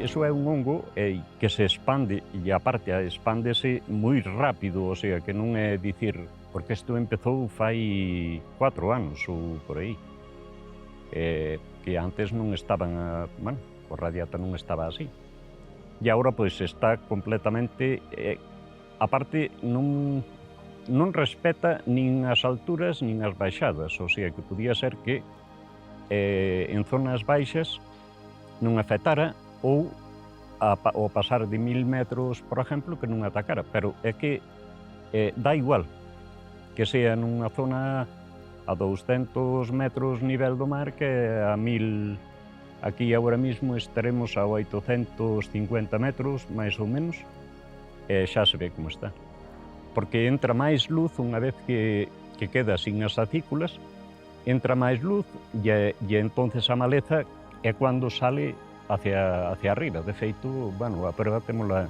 eso é un hongo que se expande e aparte expándese moi rápido, o sea, que non é dicir, porque isto empezou fai 4 anos ou por aí, que antes non estaban, bueno, o Radiata non estaba así. E agora, pois, está completamente, aparte, non respeta nin as alturas nin as baixadas, o sea, que podía ser que en zonas baixas non afectara ou ao pasar de 1000 metros, por exemplo, que non atacara, pero é que dá igual que sea nunha zona a 200 metros nivel do mar que a 1000. Aquí agora mesmo estaremos a 850 metros, máis ou menos, e xa se ve como está. Porque entra máis luz unha vez que queda sin as acículas, entra máis luz e entonces a maleza é cando sale hacia arriba. De feito, bueno, a prova témola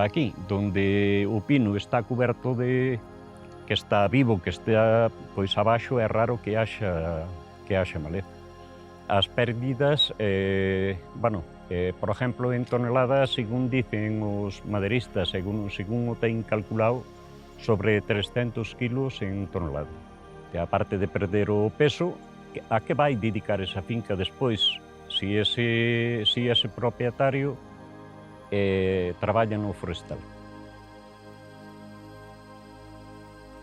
aquí, donde o pino está coberto de, que está vivo, que está pois abaixo, é raro que haxa maleza. As pérdidas, bueno, por exemplo, en toneladas, según dicen os maderistas, según o ten calculado, sobre 300 kilos en tonelada. E aparte de perder o peso, a que vai dedicar esa finca despois? Si ese propietario traballa no forestal.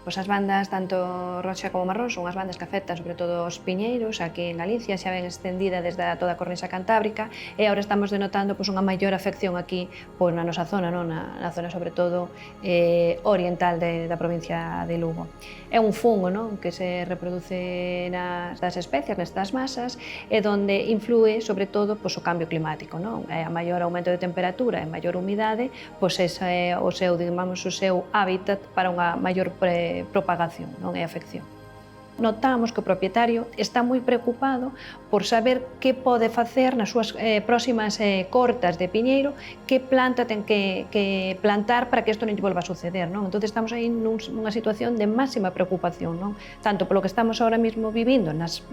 Pois as bandas, tanto roxa como marrón, son as bandas que afectan sobre todo os piñeiros aquí en Galicia, xa ben extendida desde toda a cornisa cantábrica, e agora estamos denotando unha maior afección aquí na nosa zona, na zona sobre todo oriental da provincia de Lugo. É un fungo que se reproduce nas especies, nestas masas, e onde influe sobre todo o cambio climático. A maior aumento de temperatura e maior humidade é o seu hábitat para unha maior propagación e afección. Notamos que o propietario está moi preocupado por saber que pode facer nas súas próximas cortas de piñeiro, que planta ten que plantar para que isto non lle volva a suceder. Entón, estamos aí nunha situación de máxima preocupación, tanto polo que estamos ahora mesmo vivindo nas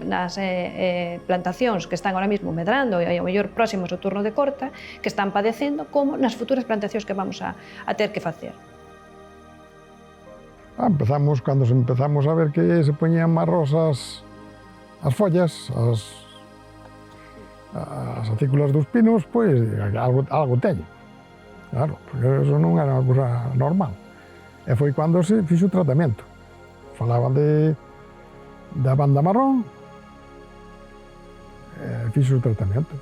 plantacións que están ahora mesmo medrando e ao mellor próximos ao turno de corta, que están padecendo, como nas futuras plantacións que vamos a ter que facer. Cando empezamos a ver que se poñían marrosas as follas, as acículas dos pinos, pois algo teño. Claro, porque eso non era unha cousa normal. E foi cando se fixo o tratamento. Falaban da banda marrón, e fixo o tratamento.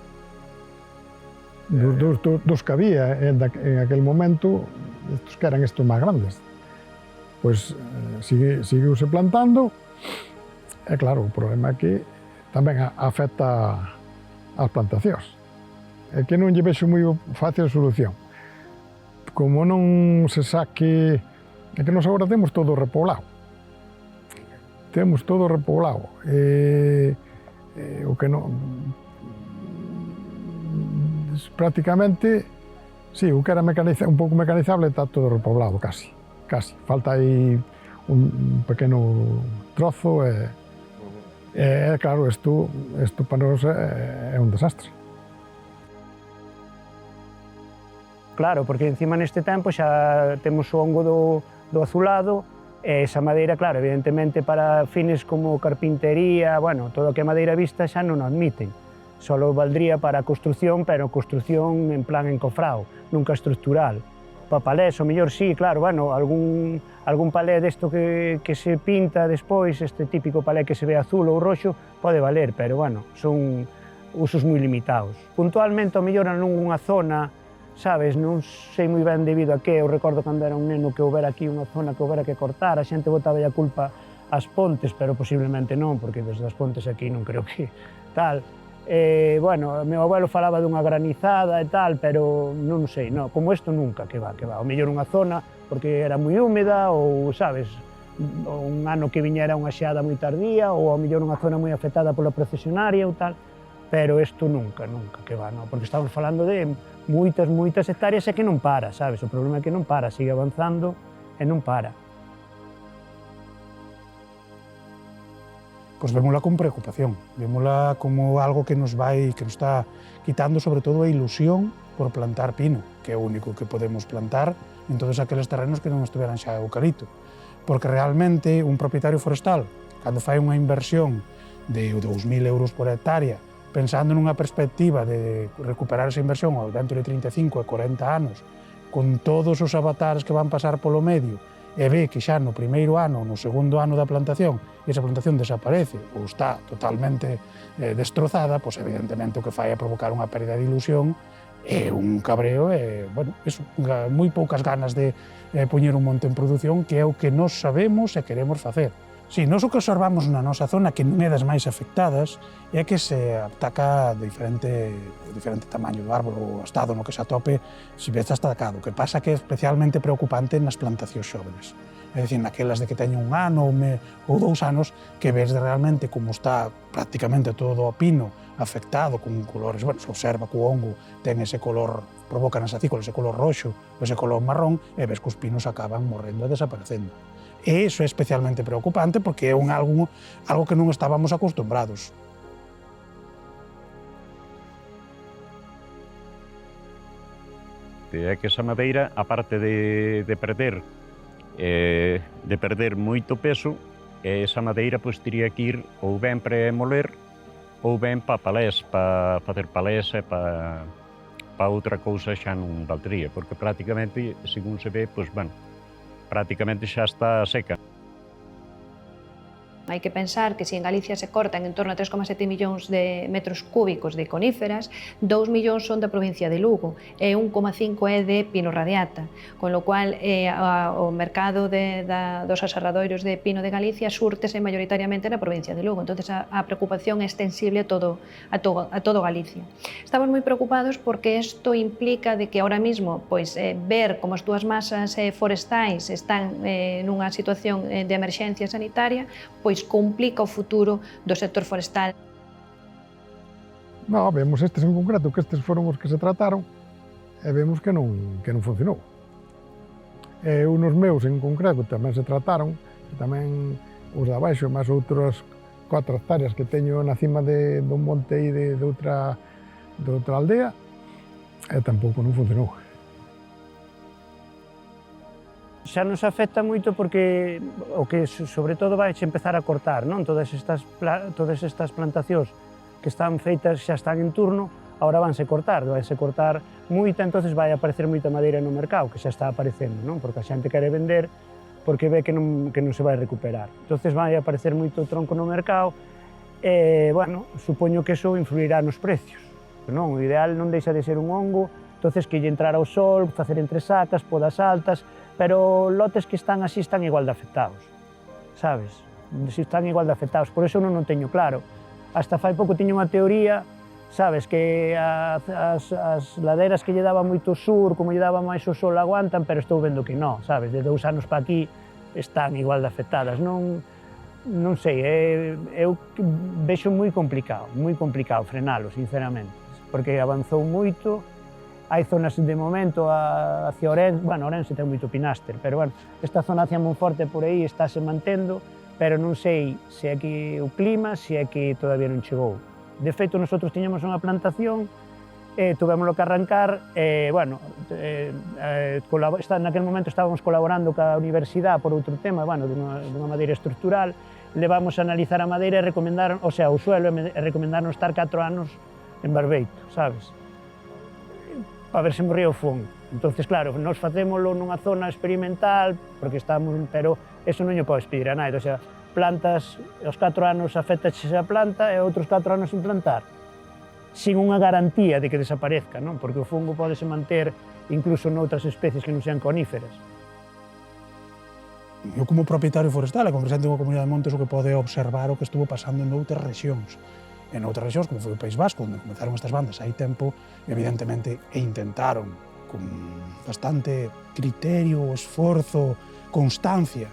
Dos que había en aquel momento, estos que eran estos máis grandes. Pois seguiuse plantando, e claro, o problema é que tamén afecta as plantacións. É que non lle vexo moi fácil a solución. Como non se saque, é que nos agora temos todo repoblado. Temos todo repoblado. O que non... Prácticamente, sí, o que era un pouco mecanizable está todo repoblado, casi. Falta aí un pequeno trozo e claro, isto para nós é un desastre. Claro, porque encima neste tempo xa temos o hongo do azulado e esa madeira, claro, evidentemente para fines como carpintería, bueno, todo o que é madeira vista xa non o admiten. Solo valdría para a construción, pero construción en plan encofrado, nunca estructural. Para palés, o mellor sí, claro, bueno, algún palé desto que se pinta despois, este típico palé que se ve azul ou roxo, pode valer, pero, bueno, son usos moi limitados. Puntualmente, o mellor en unha zona, sabes, non sei moi ben debido a que, eu recordo cando era un neno que houbera aquí unha zona que houbera que cortar, a xente botaba a culpa ás pontes, pero posiblemente non, porque desde as pontes aquí non creo que tal. Bueno, o meu abuelo falaba dunha granizada e tal, pero non sei, non, como isto nunca, que va. O mellor unha zona, porque era moi húmeda, ou, sabes, un ano que viñera unha xeada moi tardía, ou ao mellor unha zona moi afectada pola procesionaria ou tal, pero isto nunca, que va, non, porque estamos falando de moitas hectáreas e que non para, sabes, o problema é que non para, sigue avanzando e non para. pois vémola con preocupación, vémola como algo que nos está quitando sobre todo a ilusión por plantar pino, que é o único que podemos plantar en todos aqueles terrenos que non estiveran xa eucalipto. Porque realmente un propietario forestal, cando fai unha inversión de 2.000 euros por hectárea, pensando nunha perspectiva de recuperar esa inversión ao dentro de 35 e 40 anos, con todos os avatares que van pasar polo medio, e ve que xa no primeiro ano ou no segundo ano da plantación esa plantación desaparece ou está totalmente destrozada, pois evidentemente o que fai é provocar unha pérdida de ilusión e un cabreo e, bueno, eso, moi poucas ganas de poñer un monte en produción, que é o que nós sabemos e queremos facer. Si, nós o que observamos na nosa zona, que non é das máis afectadas, é que se ataca diferente tamaño do árbol, o estado no que se atope, se ve está atacado. O que pasa que é especialmente preocupante nas plantacións xóvenes. É dicir, naquelas de que teñen un ano ou 2 anos, que ves realmente como está prácticamente todo o pino afectado con colores, bueno, se observa que o hongo ten ese color, provoca nas acícolas ese color roxo ou ese color marrón, e ves que os pinos acaban morrendo e desaparecendo. E iso é especialmente preocupante porque é algo que non estábamos acostumbrados. É que esa madeira, aparte de perder moito peso, esa madeira pois teria que ir ou ben para moler ou ben para palés, para facer palés e para outra cousa xa non valdría, porque prácticamente, según se ve, pois, bueno, prácticamente xa está seca. Hai que pensar que se en Galicia se cortan en torno a 3,7 millóns de metros cúbicos de coníferas, 2 millóns son da provincia de Lugo e 1,5 é de pino radiata, con lo cual o mercado dos aserradoiros de pino de Galicia súrtese maioritariamente na provincia de Lugo, entonces a preocupación é extensible a todo Galicia. Estamos moi preocupados porque isto implica de que ahora mismo ver como as túas masas forestais están nunha situación de emerxencia sanitaria, complica o futuro do sector forestal. No, vemos estes en concreto, que estes foron os que se trataron, e vemos que non funcionou. E unos meus en concreto tamén se trataron, e tamén os de abaixo, máis outras 4 hectáreas que teño na cima dun monte aí de outra aldea, e tampouco non funcionou. Xa nos afecta moito porque o que sobre todo vai empezar a cortar, non? Todas estas plantacións que están feitas xa están en turno, agora vanse cortar moita, entonces vai aparecer moita madeira no mercado, que xa está aparecendo, non? Porque a xente quere vender porque ve que non se vai recuperar. Entonces vai aparecer moito tronco no mercado e, bueno, supoño que eso influirá nos precios, non? O ideal non deixa de ser un hongo, entonces que lle entrar ao sol, facer entre sacas, podas altas, pero lotes que están así están igual de afectados, sabes? Si están igual de afectados, por eso non teño claro. Hasta fai pouco tiña unha teoría, sabes, que as ladeiras que lle daba moito sur, como lle daba máis o sol, aguantan, pero estou vendo que non, sabes? De 2 anos para aquí están igual de afectadas. Non sei, eu vexo moi complicado frenalo, sinceramente, porque avanzou moito. Hai zonas de momento hacia Ourense, bueno, Ourense ten moito pináster, pero bueno, esta zona hacia Monforte por aí estáse mantendo, pero non sei se é que o clima, se é que todavía non chegou. De feito, nosotros tiñamos unha plantación, tuvémoslo que arrancar, bueno, naquel momento estábamos colaborando ca universidade por outro tema, bueno, dunha madeira estructural, levamos a analizar a madeira e recomendaron, o sea, o suelo, e recomendaron estar 4 anos en barbeito, sabes? Para ver se morría o fongo. Entonces, claro, nós facémolo nunha zona experimental, porque pero eso non lle podes pedir a nada, o sea, plantas, aos 4 anos afectaxe a planta e outros 4 anos sin plantar, sin unha garantía de que desaparezca, non? Porque o fungo podese manter incluso noutras especies que non sean coníferas. Eu como propietario forestal e como presidente dunha comunidade de montes o que pode observar o que estuvo pasando en outras rexións. En outras rexións, como foi o País Vasco, onde comenzaron estas bandas hai tempo, evidentemente, intentaron con bastante criterio, esforzo, constancia,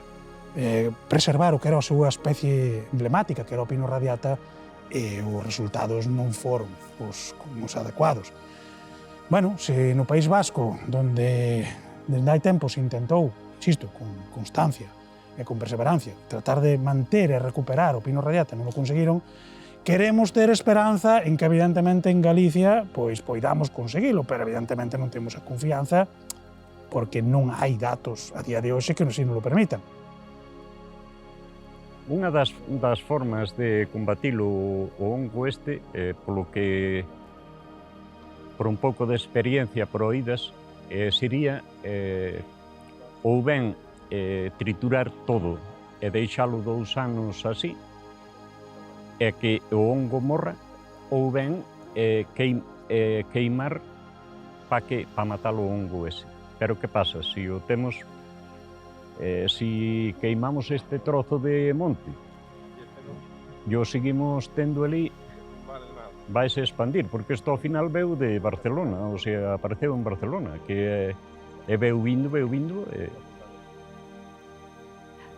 preservar o que era a súa especie emblemática, que era o pino radiata, e os resultados non foron os adecuados. Bueno, se no País Vasco, donde desde hai tempo se intentou, insisto, con constancia, e con perseverancia, tratar de manter e recuperar o pino radiata, non o conseguiron, queremos ter esperanza en que, evidentemente, en Galicia pois poidamos conseguilo, pero evidentemente non temos a confianza porque non hai datos a día de hoxe que nos non lo permitan. Unha das formas de combatilo o hongo este, polo que por un pouco de experiencia por oídas, sería ou ben triturar todo e deixalo 2 anos así, e que o hongo morra, ou ben queimar para matar o hongo ese. Pero que pasa? Si o temos, si queimamos este trozo de monte e o seguimos tendo ali, vaise expandir, porque isto ao final veu de Barcelona, o sea, apareceu en Barcelona, que veu vindo,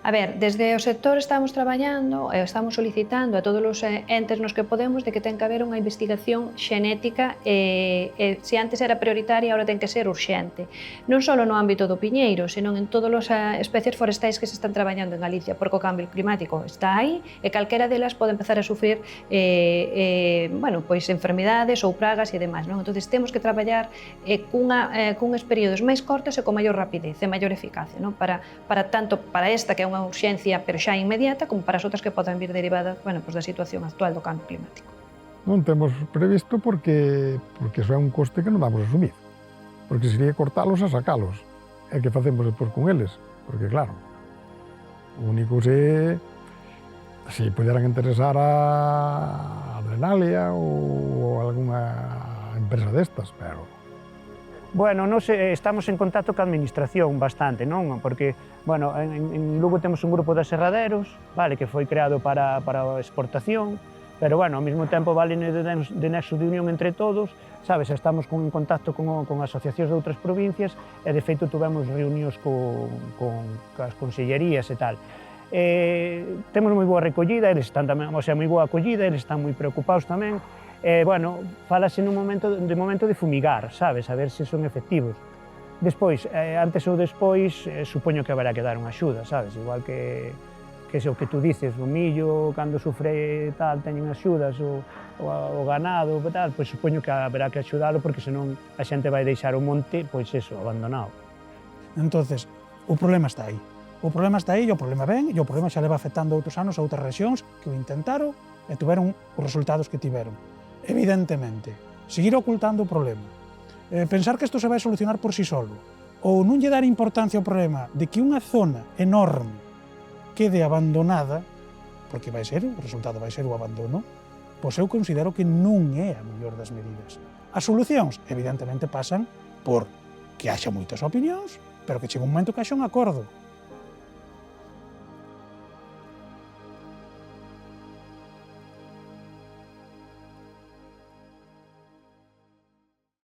A ver, desde o sector estamos traballando e estamos solicitando a todos os entes nos que podemos de que ten que haber unha investigación xenética e se antes era prioritaria, agora ten que ser urxente. Non só no ámbito do piñeiro, senón en todas as especies forestais que se están traballando en Galicia, porque o cambio climático está aí e calquera delas pode empezar a sufrir pois enfermidades ou pragas e demais, non? Entonces temos que traballar cunhos períodos máis cortos e con maior rapidez e maior eficacia, non? Tanto para esta que é unha urxencia pero xa inmediata, como para as outras que poden vir derivadas da situación actual do cambio climático. Non temos previsto porque iso é un coste que non vamos a asumir. Porque sería cortalos a sacalos. E que facemos depois con eles? Porque claro, o único se puderan interesar a Drenalia ou algunha empresa destas, pero Bueno, nos estamos en contacto ca administración bastante, non? Porque, bueno, en Lugo temos un grupo de aserraderos, vale, que foi creado para a exportación, pero, bueno, ao mesmo tempo vale de nexo de unión entre todos, sabes, estamos en contacto con asociacións de outras provincias e, de feito, tuvemos reunións cas consellerías e tal. Temos moi boa recollida, eles están tamén, o sea, moi boa acollida, eles están moi preocupados tamén. Bueno, falase de momento de fumigar, sabes, a ver se son efectivos. Despois, antes ou despois, supoño que haberá que dar unha axuda, sabes, igual que o que tú dices, o millo, cando sufre tal, teñen axudas, o ganado, tal, pois supoño que haberá que axudalo, porque senón a xente vai deixar o monte, pois eso, abandonado. Entonces, o problema está aí. O problema está aí, e o problema ven, e o problema xa leva afectando outros anos a outras rexións que o intentaron e tiveron os resultados que tiveron. Evidentemente, seguir ocultando o problema, pensar que isto se vai solucionar por si solo, ou non lle dar importancia ao problema de que unha zona enorme quede abandonada, porque o resultado vai ser o abandono, pois eu considero que non é a mellor das medidas. As solucións, evidentemente, pasan por que haxa moitas opinións, pero que chegue un momento que haxa un acordo.